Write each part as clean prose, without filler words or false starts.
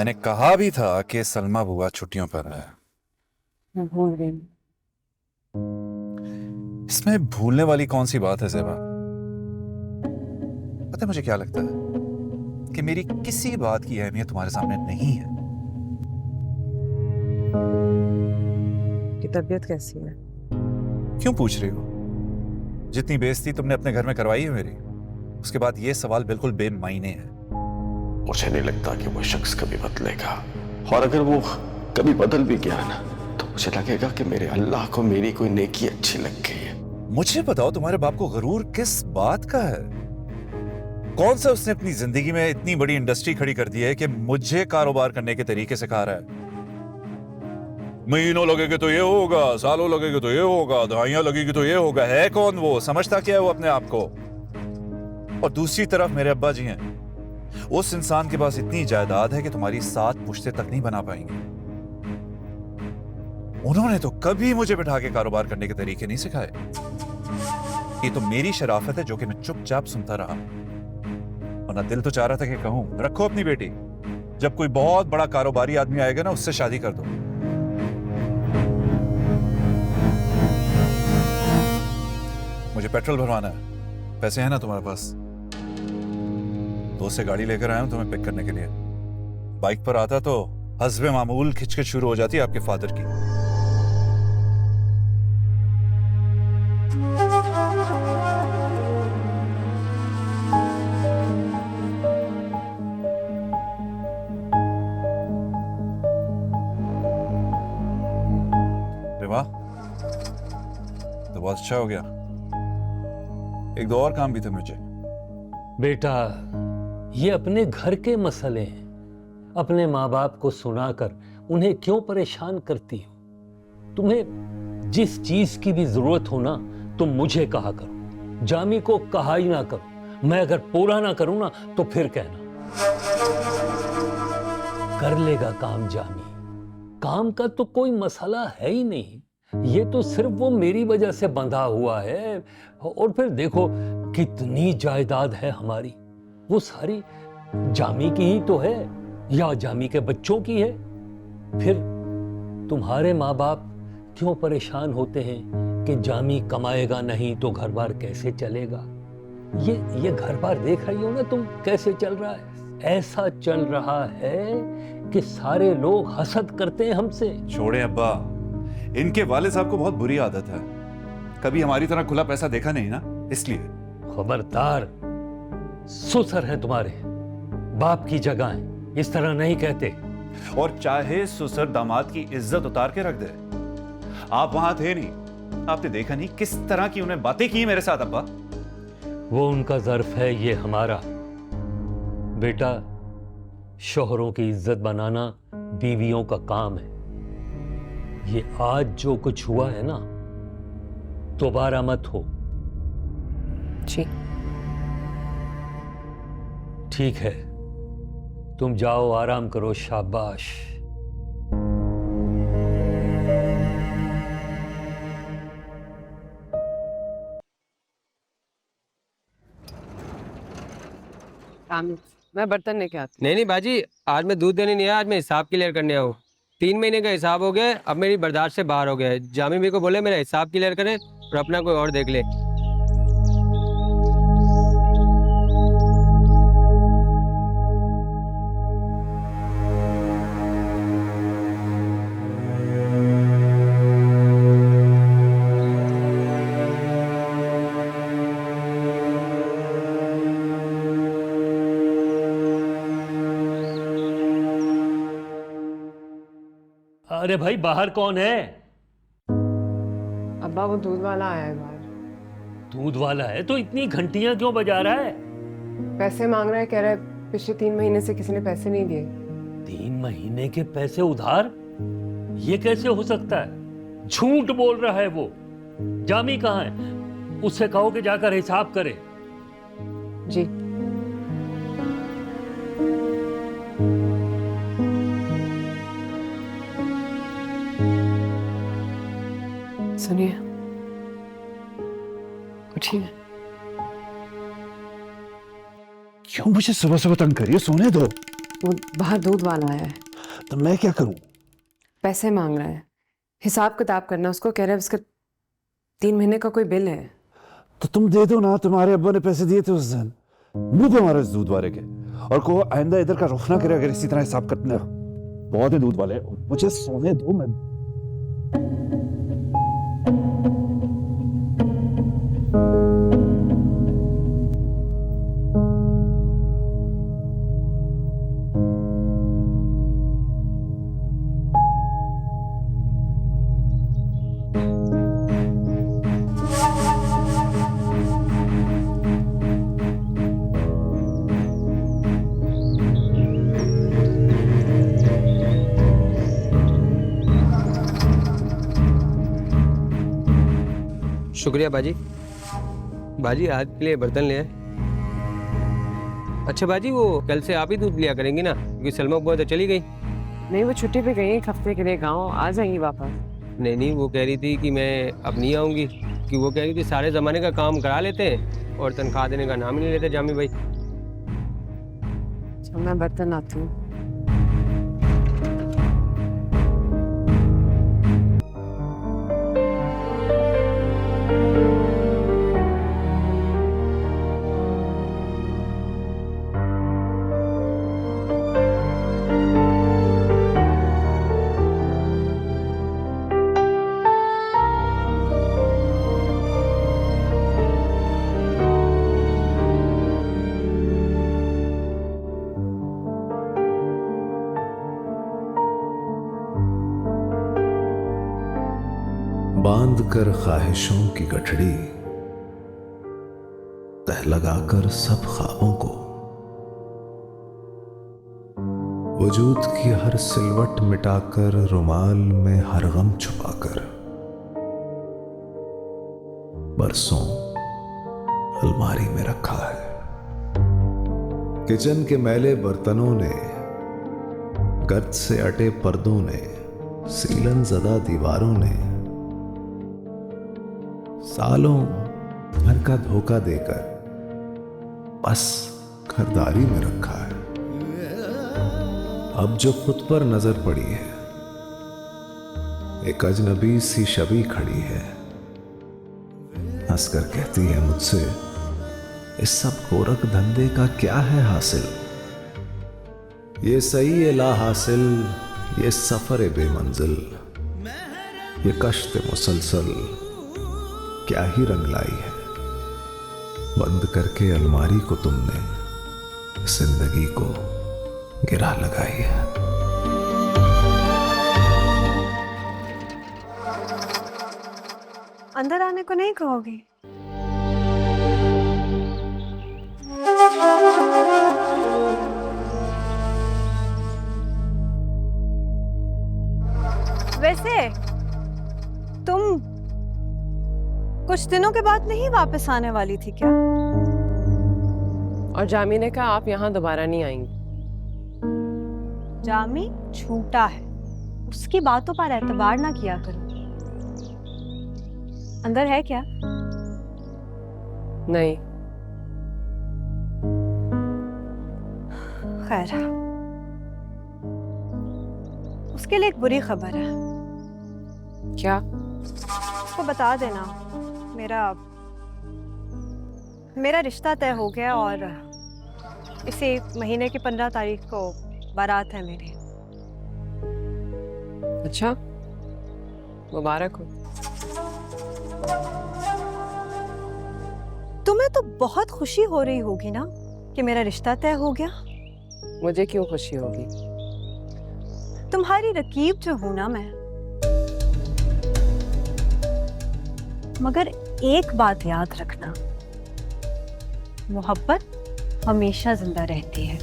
मैंने कहा भी था कि सलमा बुआ छुट्टियों पर है। मैं भूल गई। इसमें भूलने वाली कौन सी बात है ज़ेबा? पता है मुझे क्या लगता है कि मेरी किसी बात की अहमियत तुम्हारे सामने नहीं है। की तबीयत कैसी है? क्यों पूछ रही हो? जितनी बेइज्जती तुमने अपने घर में करवाई है मेरी, उसके बाद ये सवाल बिल्कुल बेमायने है। मुझे नहीं लगता कि वो शख्स कभी बदलेगा, और अगर वो कभी बदल भी गया ना तो मुझे लगेगा कि मेरे अल्लाह को मेरी कोई नेकी अच्छी लग गई है। मुझे बताओ, तुम्हारे बाप को गरूर किस बात का है? कौन सा उसने अपनी जिंदगी में इतनी बड़ी इंडस्ट्री खड़ी कर दी है कि मुझे कारोबार करने के तरीके सिखा रहा है? महीनों लगेंगे तो ये होगा, सालों लगेंगे तो ये होगा, दहाइयां लगेगी तो ये होगा। है कौन वो? समझता क्या है वो अपने आप को? और दूसरी तरफ मेरे अब्बा जी हैं। उस इंसान के पास इतनी जायदाद है कि तुम्हारी 7 पुश्ते तक नहीं बना पाएंगे। उन्होंने तो कभी मुझे बिठा के कारोबार करने के तरीके नहीं सिखाए। ये तो मेरी शराफत है जो कि मैं चुपचाप सुनता रहा, वरना दिल तो चाह रहा था कि कहूं रखो अपनी बेटी, जब कोई बहुत बड़ा कारोबारी आदमी आएगा ना उससे शादी कर दो। मुझे पेट्रोल भरवाना है, पैसे हैं ना तुम्हारे पास? दोस्त से गाड़ी लेकर आया हूं तुम्हें पिक करने के लिए। बाइक पर आता तो हस्बे मामूल खिचखिच शुरू हो जाती है आपके फादर की। अरे वाह, तो बहुत अच्छा हो गया। एक दो और काम भी थे मुझे। बेटा, ये अपने घर के मसले हैं। अपने माँ बाप को सुनाकर उन्हें क्यों परेशान करती हो? तुम्हें जिस चीज की भी जरूरत हो ना, तुम मुझे कहा करो, जामी को कहा ही ना करो। मैं अगर पूरा ना करूं ना तो फिर कहना। कर लेगा काम जामी, काम का तो कोई मसला है ही नहीं। ये तो सिर्फ वो मेरी वजह से बंधा हुआ है। और फिर देखो कितनी जायदाद है हमारी, वो सारी जामी की ही तो है या जामी के बच्चों की है। फिर तुम्हारे माँ बाप क्यों परेशान होते हैं कि जामी कमाएगा नहीं तो घर बार कैसे चलेगा? ये घर बार देख रही हो ना तुम कैसे चल रहा है? ऐसा चल रहा है कि सारे लोग हसद करते हैं हमसे। छोड़े अब्बा, इनके वाले साहब को बहुत बुरी आदत है, कभी हमारी तरह खुला पैसा देखा नहीं ना, इसलिए। खबरदार, ससुर हैं तुम्हारे, बाप की जगह है, इस तरह नहीं कहते। और चाहे ससुर दामाद की इज्जत उतार के रख दे, आप वहां थे नहीं, आपने देखा नहीं किस तरह की उन्हें बातें की मेरे साथ अब्बा। वो उनका ज़र्फ है, ये हमारा। बेटा, शोहरों की इज्जत बनाना बीवियों का काम है। ये आज जो कुछ हुआ है ना, दोबारा मत हो। जी ठीक है, तुम जाओ, आराम करो, शाबाश। मैं बर्तन लेके आती नहीं बाजी, आज मैं दूध देने नहीं आया, आज मैं हिसाब क्लियर करने आया हूँ। 3 महीने का हिसाब हो गया, अब मेरी बर्दाश्त से बाहर हो गया है। जामी भी को बोले मेरा हिसाब क्लियर करें और अपना कोई और देख ले। अरे भाई, बाहर कौन है? अब्बा वो दूध वाला आया है बाहर। दूध वाला है तो इतनी घंटियां क्यों बजा रहा है? पैसे मांग रहा है, कह रहा है पिछले 3 महीने से किसी ने पैसे नहीं दिए। 3 महीने के पैसे उधार? ये कैसे हो सकता है? झूठ बोल रहा है वो। जामी कहाँ है? उससे कहो कि जाकर हिसाब करे। जी सुनिए, उठिए। क्यों मुझे सुबह सुबह तंग करिए? सोने दो। वो बाहर दूध वाला आया है, तो मैं क्या करूं? पैसे मांग रहा है, हिसाब किताब करना उसको, कह रहा है उसका 3 महीने का कोई बिल है। तो तुम दे दो ना, तुम्हारे अब्बा ने पैसे दिए थे उस दिन। मुंह पे मारो इस दूध वाले के और कहो आइंदा इधर का रुख ना करे अगर इसी तरह हिसाब करना। बहुत है दूध वाले, मुझे सोने दो। मैं शुक्रिया बाजी। बाजी आज के लिए बर्तन ले आए। अच्छा बाजी, वो कल से आप ही दूध लिया करेंगी ना, क्योंकि सलमा बुआ तो चली गई। नहीं, वो छुट्टी पे गई 1 हफ्ते के लिए गाँव, आ जाएंगी वापस। नहीं, वो कह रही थी कि मैं अब नहीं आऊँगी, कि वो कह रही थी सारे ज़माने का काम करा लेते हैं और तनख्वाह देने का नाम ही नहीं लेते जामी भाई। अच्छा, मैं बर्तन लाती हूँ। बांध कर ख्वाहिशों की गठड़ी, तह लगाकर सब ख्वाबों को, वजूद की हर सिलवट मिटाकर रुमाल में हर गम छुपाकर, बरसों अलमारी में रखा है। किचन के मैले बर्तनों ने, गर्द से अटे पर्दों ने, सीलन ज़दा दीवारों ने सालों भर का धोखा देकर बस घरदारी में रखा है। अब जो खुद पर नजर पड़ी है, एक अजनबी सी शबी खड़ी है, हंसकर कहती है मुझसे, इस सब गोरख धंधे का क्या है हासिल? ये सही है ला हासिल, ये सफर बेमंजिल, ये कश्त मुसलसल क्या ही रंग लाई है। बंद करके अलमारी को तुमने जिंदगी को गिरा लगाई है। अंदर आने को नहीं कहोगे? वैसे तुम कुछ दिनों के बाद नहीं वापस आने वाली थी क्या? और जामी ने कहा आप यहाँ दोबारा नहीं आएंगी। जामी झूठा है, उसकी बातों पर एतबार ना किया करो। अंदर है क्या? नहीं। खैर, उसके लिए एक बुरी खबर है। क्या? उसको बता देना मेरा रिश्ता तय हो गया और इसी महीने की 15 तारीख को बारात है मेरी। अच्छा, मुबारक हो। तुम्हें तो बहुत खुशी हो रही होगी ना कि मेरा रिश्ता तय हो गया। मुझे क्यों खुशी होगी? तुम्हारी रकीब जो हूं ना मैं। मगर एक बात याद रखना, मोहब्बत हमेशा जिंदा रहती है।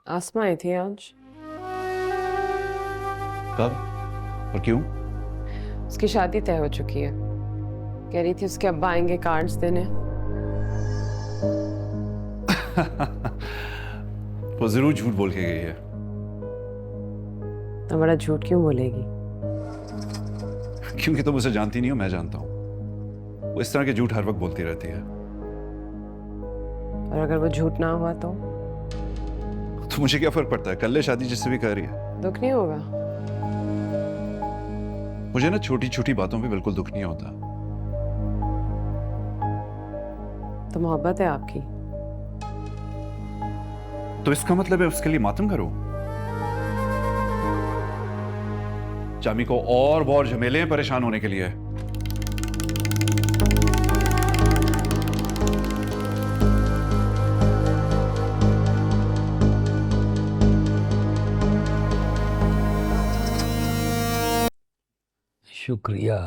आसमा आई थी आज। कब और क्यों? उसकी शादी तय हो चुकी है, कह रही थी उसके अब्बा आएंगे कार्ड्स देने। वो जरूर झूठ बोल के गई है। तो बड़ा झूठ क्यों बोलेगी? क्योंकि तुम उसे जानती नहीं हो, मैं जानता हूं। वो इस तरह के झूठ हर वक्त बोलती रहती है। और अगर वो झूठ ना हुआ तो मुझे क्या फर्क पड़ता है, कर ले शादी जिससे भी कर रही है। दुख नहीं होगा? मुझे ना छोटी छोटी बातों पे बिल्कुल दुख नहीं होता। तो मोहब्बत है आपकी। तो इसका मतलब है उसके लिए मातम करो। जामी को और झमेले हैं परेशान होने के लिए। शुक्रिया।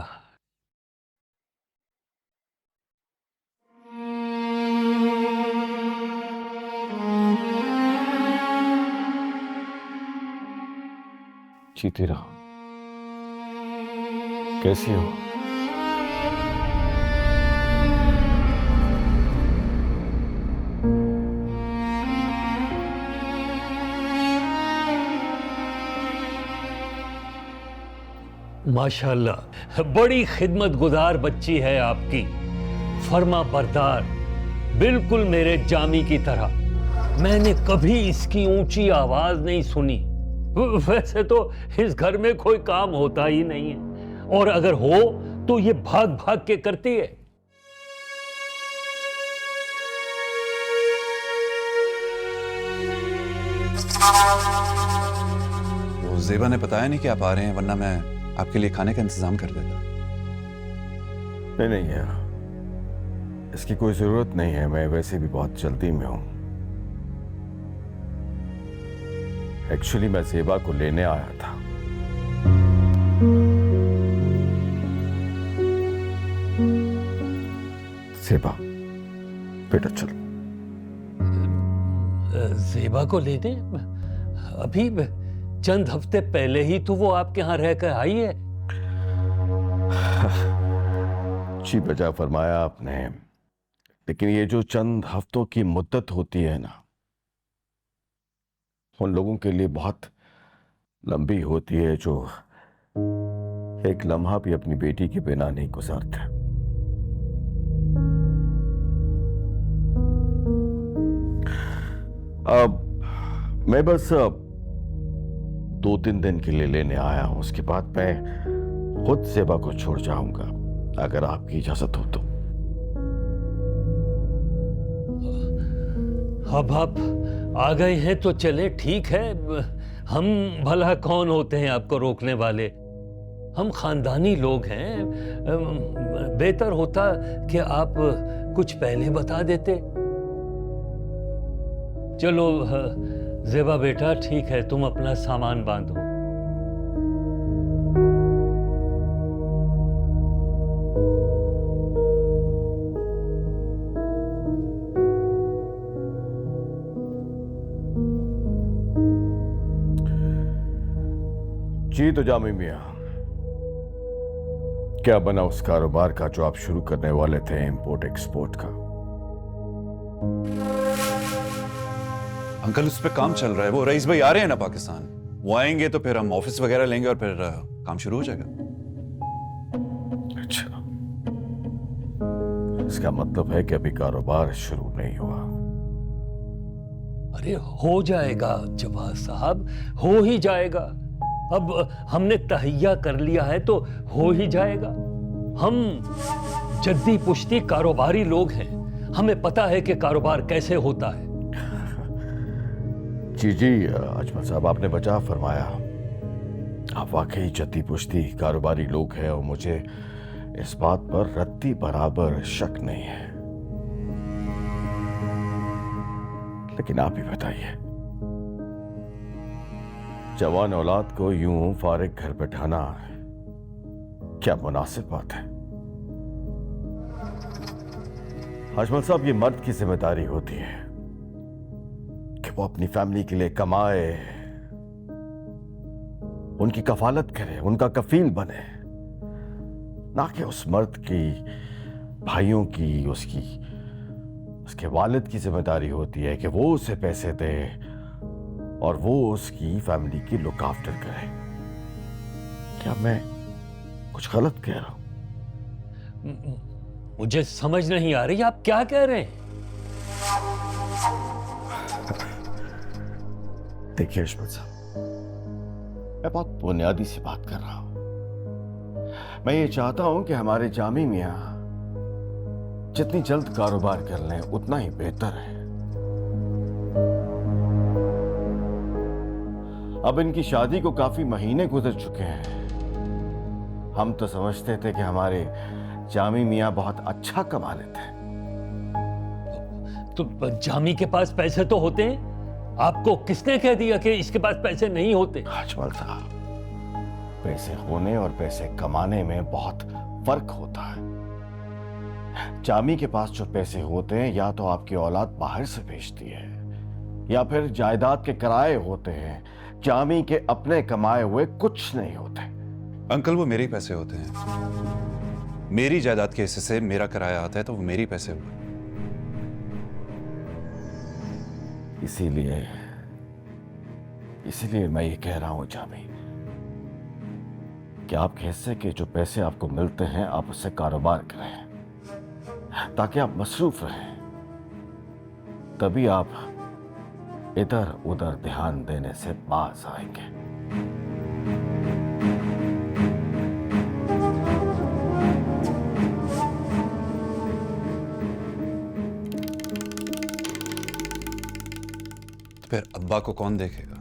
जीती रहो। कैसी हो? माशाल्लाह, बड़ी खिदमतगुजार बच्ची है आपकी, फर्मा बरदार, बिल्कुल मेरे जामी की तरह। मैंने कभी इसकी ऊंची आवाज नहीं सुनी। वैसे तो इस घर में कोई काम होता ही नहीं है, और अगर हो तो ये भाग भाग के करती है। वो ज़ेबा ने बताया नहीं कि आप आ रहे हैं, वरना मैं आपके लिए खाने का इंतजाम कर देता। नहीं यार, इसकी कोई जरूरत नहीं है। मैं वैसे भी बहुत जल्दी में हूं। एक्चुअली मैं ज़ेबा को लेने आया था। ज़ेबा बेटा चल। ज़ेबा को लेने? अभी चंद हफ्ते पहले ही तो वो आपके यहां रहकर आई है। जी बजा फरमाया आपने, लेकिन ये जो चंद हफ्तों की मुद्दत होती है ना, उन लोगों के लिए बहुत लंबी होती है जो एक लम्हा भी अपनी बेटी के बिना नहीं गुजारते। अब मैं बस 2-3 दिन के लिए लेने आया हूं, उसके बाद मैं खुद ज़ेबा को छोड़ जाऊंगा, अगर आपकी इजाजत हो तो। अब आप आ गए हैं तो चले, ठीक है। हम भला कौन होते हैं आपको रोकने वाले? हम खानदानी लोग हैं। बेहतर होता कि आप कुछ पहले बता देते। चलो ज़ेबा बेटा, ठीक है, तुम अपना सामान बांधो। जी तो जामी मियां, क्या बना उस कारोबार का जो आप शुरू करने वाले थे, इंपोर्ट एक्सपोर्ट का? अंकल उस पर काम चल रहा है। वो रईस भाई आ रहे हैं ना पाकिस्तान, वो आएंगे तो फिर हम ऑफिस वगैरह लेंगे और फिर काम शुरू हो जाएगा। अच्छा, इसका मतलब है कि अभी कारोबार शुरू नहीं हुआ। अरे हो जाएगा जवाद साहब, हो ही जाएगा। अब हमने तहैया कर लिया है तो हो ही जाएगा। हम जद्दी पुश्ती कारोबारी लोग हैं, हमें पता है कि कारोबार कैसे होता है। जी अजमल साहब, आपने बचा फरमाया। आप वाकई जद्दी पुश्ती कारोबारी लोग हैं और मुझे इस बात पर रत्ती बराबर शक नहीं है। लेकिन आप ही बताइए, जवान औलाद को यूं फारिग घर बैठाना क्या मुनासिब बात है? अजमल साहब, ये मर्द की जिम्मेदारी होती है कि वो अपनी फैमिली के लिए कमाए, उनकी कफालत करे, उनका कफील बने, ना कि उस मर्द की भाइयों की, उसके वालिद की जिम्मेदारी होती है कि वो उसे पैसे दे और वो उसकी फैमिली की लुक आफ्टर करे। क्या मैं कुछ गलत कह रहा हूं? मुझे समझ नहीं आ रही आप क्या कह रहे हैं। देखिए अशमत साहब, मैं बहुत बुनियादी सी बात कर रहा हूं। मैं ये चाहता हूं कि हमारे जामी मियां जितनी जल्द कारोबार कर लें उतना ही बेहतर है। अब इनकी शादी को काफी महीने गुजर चुके हैं। हम तो समझते थे कि हमारे जामी मियां बहुत अच्छा कमा लेते हैं। तो जामी के पास पैसे तो होते हैं, आपको किसने कह दिया कि इसके पास पैसे नहीं होते? अजमल साहब, पैसे होने और पैसे कमाने में बहुत फर्क होता है। जामी के पास जो पैसे होते हैं या तो आपकी औलाद बाहर से भेजती है या फिर जायदाद के किराए होते हैं। जामी के अपने कमाए हुए कुछ नहीं होते। अंकल वो मेरे ही पैसे होते हैं। मेरी जायदाद के हिस्से से मेरा किराया आता है तो वो मेरे ही पैसे हुए। इसीलिए मैं ये कह रहा हूं जामी कि आपके हिस्से के जो पैसे आपको मिलते हैं आप उससे कारोबार करें ताकि आप मसरूफ रहें। तभी आप इधर उधर ध्यान देने से बाज आएंगे। तो फिर अब्बा को कौन देखेगा?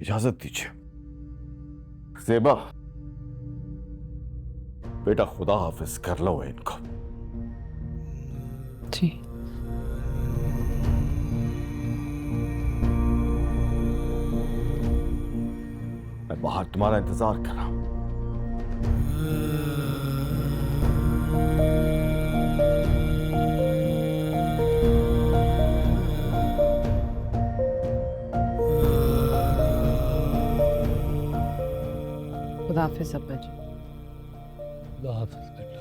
इजाजत दीजिए। ज़ेबा, बेटा खुदा हाफिज कर लो इनको। जी। मैं बाहर तुम्हारा इंतजार कर रहा हूं। खुदा हाफिज अब्बा जी। खुदा हाफिज बेटा।